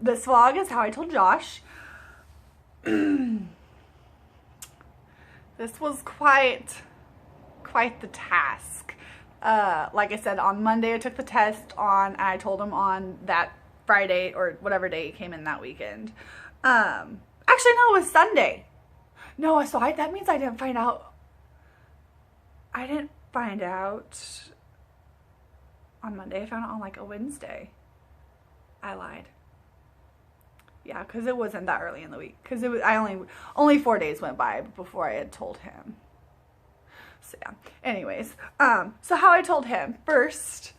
This vlog is how I told Josh. This was quite the task. Like I said, on Monday I took the test I told him on that Friday or whatever day it came in that weekend. Actually no, it was Sunday. No, so that means I didn't find out. I didn't find out on Monday. I found out on like a Wednesday. I lied. Yeah, because it wasn't that early in the week. Because only 4 days went by before I had told him. So yeah. Anyways, so how I told him. First,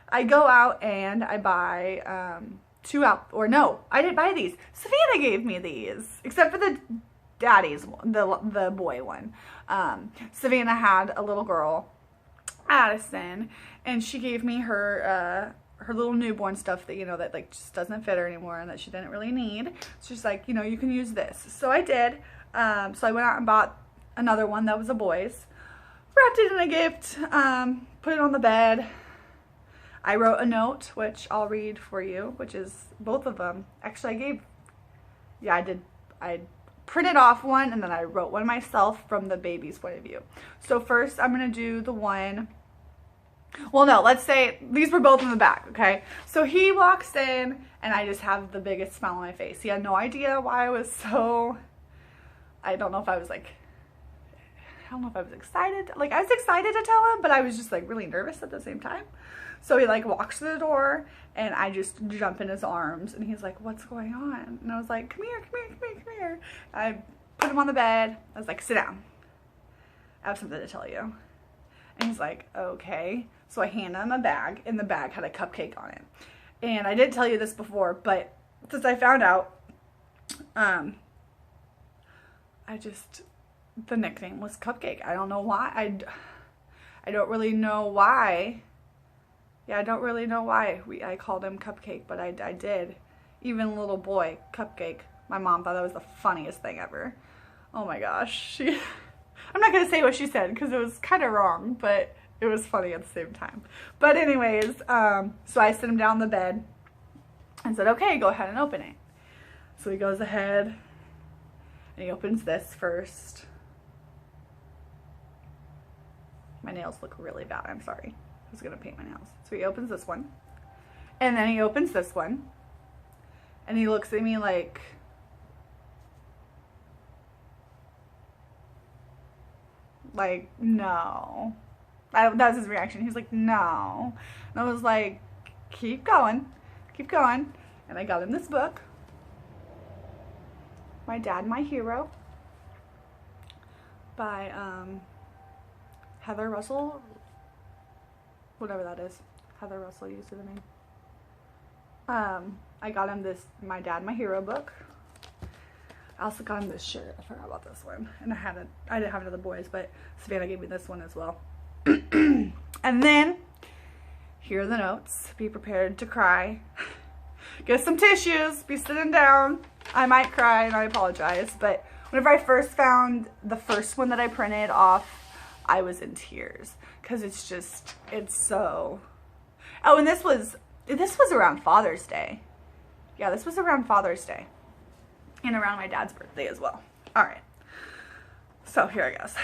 I go out and I buy I didn't buy these. Savannah gave me these, except for the daddy's one, the boy one. Savannah had a little girl, Addison, and she gave me her little newborn stuff that, you know, that like just doesn't fit her anymore and that she didn't really need. So she's like, you know, you can use this. So I did. So I went out and bought another one that was a boy's, wrapped it in a gift, put it on the bed. I wrote a note, which I'll read for you, which is both of them. Actually, I printed off one and then I wrote one myself from the baby's point of view. So first I'm going to do the one, well no, let's say these were both in the back, okay? So he walks in and I just have the biggest smile on my face. He had no idea why I was so, I don't know if I was excited. Like I was excited to tell him, but I was just like really nervous at the same time. So he like walks to the door and I just jump in his arms and he's like, what's going on? And I was like, come here, come here, come here, come here. I put him on the bed. I was like, sit down. I have something to tell you. And he's like, okay. So I hand him a bag and the bag had a cupcake on it. And I didn't tell you this before, but since I found out, the nickname was Cupcake. I don't know why. I don't really know why. Yeah, I don't really know why I called him Cupcake, but I did. Even little boy, Cupcake. My mom thought that was the funniest thing ever. Oh my gosh. I'm not going to say what she said because it was kind of wrong, but it was funny at the same time. But anyways, so I sit him down on the bed and said, okay, go ahead and open it. So he goes ahead and he opens this first. My nails look really bad. I'm sorry. I was going to paint my nails. So he opens this one. And then he opens this one. And he looks at me like, no. That was his reaction. He was like, no. And I was like, keep going. Keep going. And I got him this book. My Dad, My Hero. By Heather Russell. Whatever that is. Heather Russell used the name. I got him this My Dad, My Hero book. I also got him this shirt. I forgot about this one. And I didn't have it other boys, but Savannah gave me this one as well. And then, here are the notes. Be prepared to cry. Get some tissues. Be sitting down. I might cry and I apologize, but whenever I first found the first one that I printed off, I was in tears. Because it's so... Oh, and this was around Father's Day. Yeah, this was around Father's Day. And around my dad's birthday as well. Alright. So, here it goes.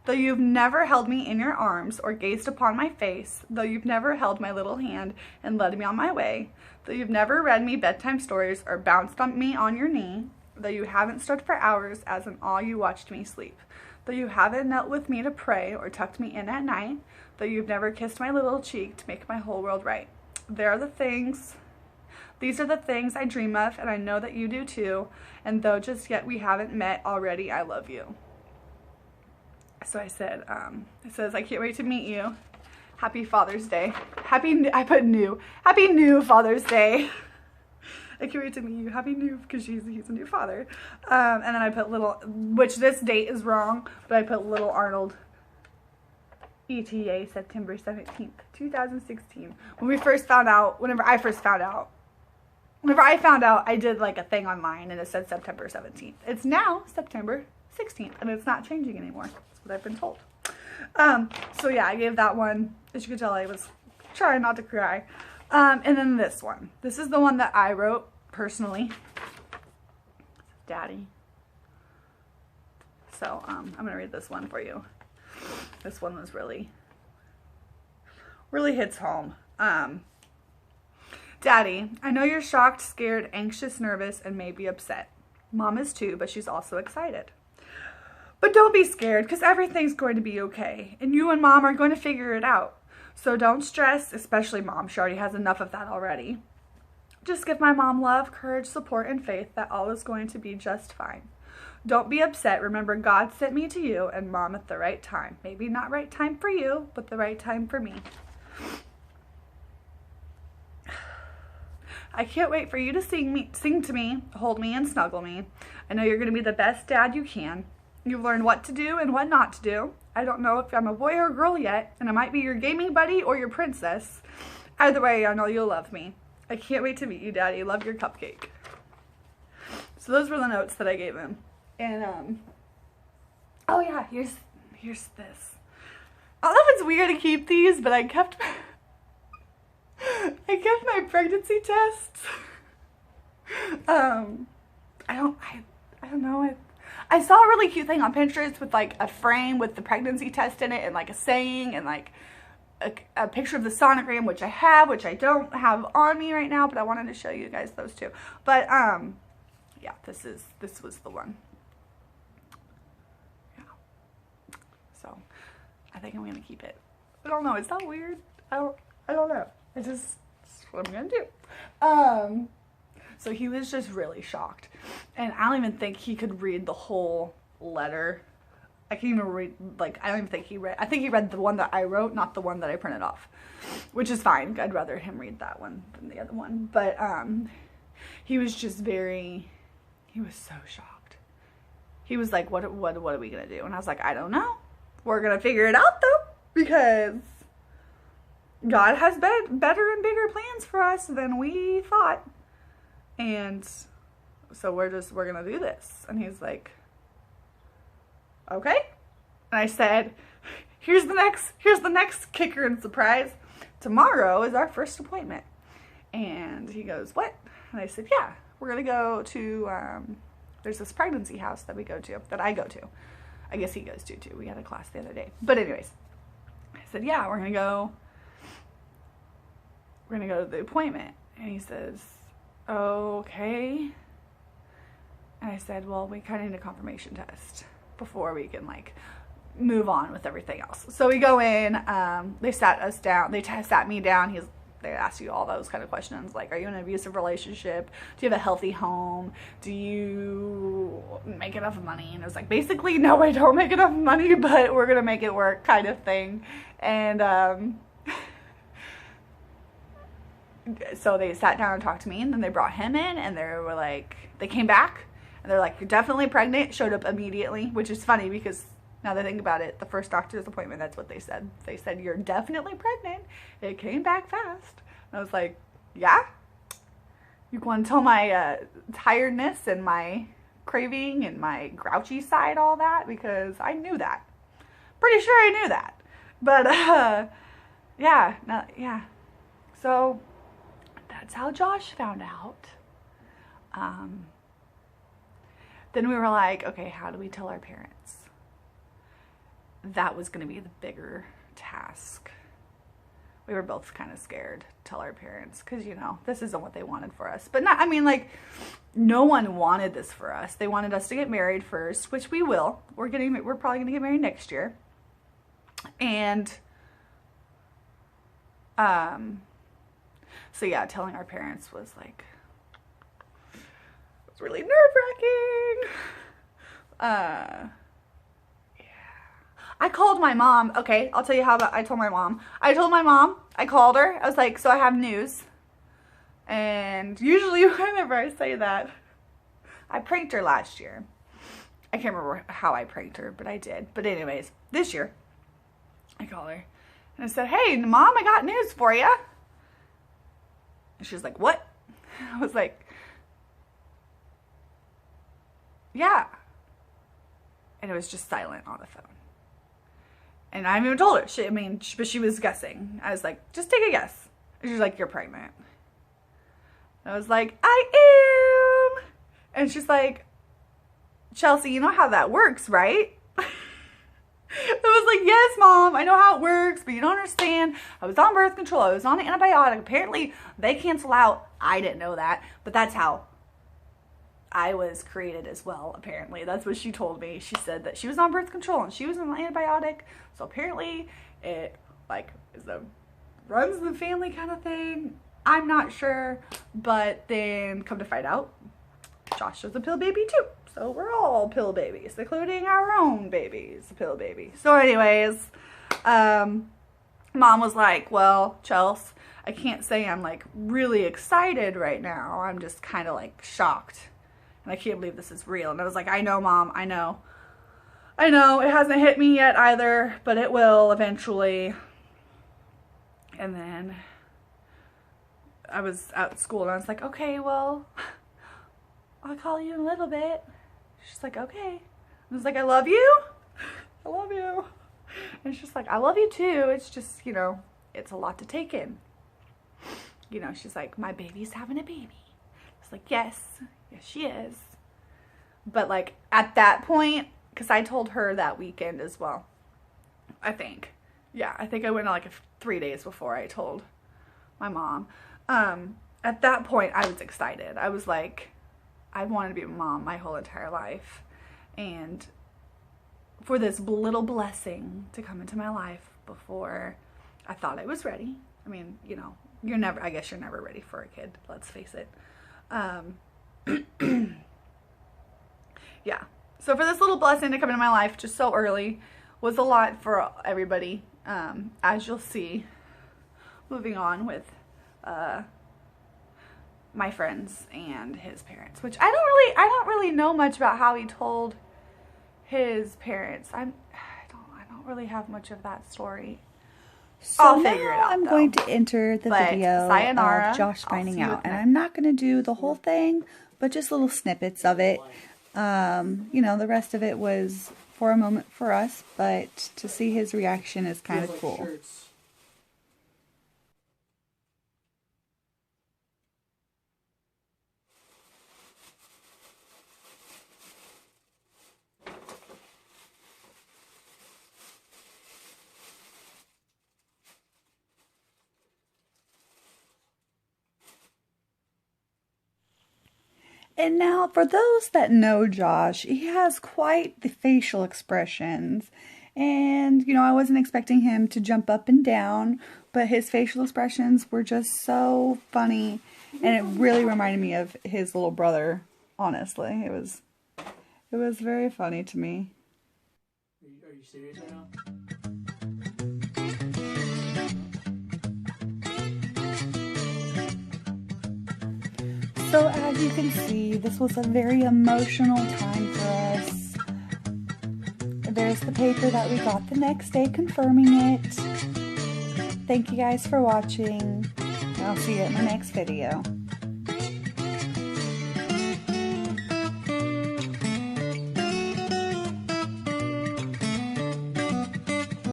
Though you've never held me in your arms or gazed upon my face, though you've never held my little hand and led me on my way, though you've never read me bedtime stories or bounced on me on your knee, though you haven't stood for hours as in all you watched me sleep, though you haven't knelt with me to pray or tucked me in at night, though you've never kissed my little cheek to make my whole world right. These are the things I dream of, and I know that you do too, and though just yet we haven't met already, I love you. So I said, it says, I can't wait to meet you. Happy Father's Day. Happy new Father's Day. I can't wait to meet you. Happy new, because he's a new father. And then I put little, which this date is wrong, but I put little Arnold, ETA, September 17th, 2016. When I found out, I did like a thing online and it said September 17th. It's now September 16th and it's not changing anymore. That's what I've been told. So yeah, I gave that one. As you can tell, I was trying not to cry. And then this one. This is the one that I wrote personally. Daddy. So, I'm going to read this one for you. This one was really hits home. Daddy, I know you're shocked, scared, anxious, nervous, and maybe upset. Mom is too, but she's also excited. But don't be scared, because everything's going to be okay. And you and Mom are going to figure it out. So don't stress, especially Mom. She already has enough of that already. Just give my mom love, courage, support, and faith that all is going to be just fine. Don't be upset. Remember, God sent me to you and Mom at the right time. Maybe not right time for you, but the right time for me. I can't wait for you to sing to me, hold me, and snuggle me. I know you're going to be the best dad you can. You've learned what to do and what not to do. I don't know if I'm a boy or a girl yet, and I might be your gaming buddy or your princess. Either way, I know you'll love me. I can't wait to meet you, Daddy. Love your cupcake. So those were the notes that I gave him. And, oh yeah, here's this. I don't know if it's weird to keep these, but I kept my pregnancy tests. I don't know. I saw a really cute thing on Pinterest with like a frame with the pregnancy test in it and like a saying and like a picture of the sonogram, which I have, which I don't have on me right now, but I wanted to show you guys those two. But yeah, this was the one. Yeah. So I think I'm gonna keep it. I don't know. Is that weird? I don't know. It's what I'm gonna do. So he was just really shocked. And I don't even think he could read the whole letter. I can't even read, like, I don't even think he read, I think he read the one that I wrote, not the one that I printed off. Which is fine. I'd rather him read that one than the other one. But, he was just he was so shocked. He was like, what are we gonna do? And I was like, I don't know. We're gonna figure it out though. Because God has better and bigger plans for us than we thought. And so we're gonna do this. And he's like, okay. And I said, here's the next kicker and surprise. Tomorrow is our first appointment. And he goes, what? And I said, yeah, we're gonna go to, there's this pregnancy house that I go to. I guess he goes to too. We had a class the other day. But anyways, I said, yeah, we're gonna go to the appointment. And he says, okay. And I said, well, we kind of need a confirmation test before we can like move on with everything else. So we go in, they sat us down, they sat me down. They ask you all those kind of questions, like, are you in an abusive relationship? Do you have a healthy home? Do you make enough money? And it was like, basically, no, I don't make enough money, but we're gonna make it work kind of thing. And so they sat down and talked to me, and then they brought him in, and they came back, and they're like, you're definitely pregnant. Showed up immediately, which is funny because now that I think about it, the first doctor's appointment, that's what they said. They said, you're definitely pregnant. It came back fast. And I was like, yeah? You want to tell my tiredness and my craving and my grouchy side all that? Because I knew that. Pretty sure I knew that. But, yeah. So that's how Josh found out. Then we were like, okay, how do we tell our parents? That was going to be the bigger task. We were both kind of scared to tell our parents because, you know, this isn't what they wanted for us. But no one wanted this for us. They wanted us to get married first, which we will. We're probably going to get married next year. And, so yeah, telling our parents was like, it was really nerve-wracking. I called my mom. Okay, I'll tell you how I told my mom. I called her. I was like, so I have news. And usually whenever I say that, I pranked her last year. I can't remember how I pranked her, but I did. But anyways, this year, I called her. And I said, hey, Mom, I got news for you. And she was like, what? I was like, yeah. And it was just silent on the phone. And I haven't even told her. But she was guessing. I was like, just take a guess. And she's like, you're pregnant. And I was like, I am. And she's like, Chelsea, you know how that works, right? I was like, yes, Mom, I know how it works, but you don't understand. I was on birth control. I was on an antibiotic. Apparently, they cancel out. I didn't know that, but that's how I was created as well, apparently. That's what she told me. She said that she was on birth control and she was on an antibiotic, so apparently it, like, is a runs in the family kind of thing. I'm not sure, but then come to find out, Josh was a pill baby too. So we're all pill babies, including our own babies, pill baby. So anyways, Mom was like, well, Chels, I can't say I'm like really excited right now. I'm just kind of like shocked. And I can't believe this is real. And I was like, I know, Mom, I know. I know, it hasn't hit me yet either, but it will eventually. And then I was at school and I was like, okay, well, I'll call you in a little bit. She's like, okay. I was like, I love you. I love you. And she's like, I love you too. It's just, you know, it's a lot to take in. You know, she's like, my baby's having a baby. It's like, yes, yes she is. But like at that point, because I told her that weekend as well, I think. Yeah, I think I went like 3 days before I told my mom. At that point, I was excited. I was like, I wanted to be a mom my whole entire life. And for this little blessing to come into my life before I thought I was ready. I mean, you know, I guess you're never ready for a kid, let's face it. Yeah. So for this little blessing to come into my life just so early was a lot for everybody. As you'll see, moving on with my friends and his parents, which I don't really know much about how he told his parents. I don't really have much of that story. So I'll figure it out. I'm going to enter the video of Josh finding out, and I'm not going to do the whole thing, but just little snippets of it. You know, the rest of it was for a moment for us, but to see his reaction is kind of cool. And now, for those that know Josh, he has quite the facial expressions. And, you know, I wasn't expecting him to jump up and down, but his facial expressions were just so funny. And it really reminded me of his little brother, honestly. It was very funny to me. Are you serious right now? So as you can see, this was a very emotional time for us. There's the paper that we got the next day confirming it. Thank you guys for watching. I'll see you in the next video.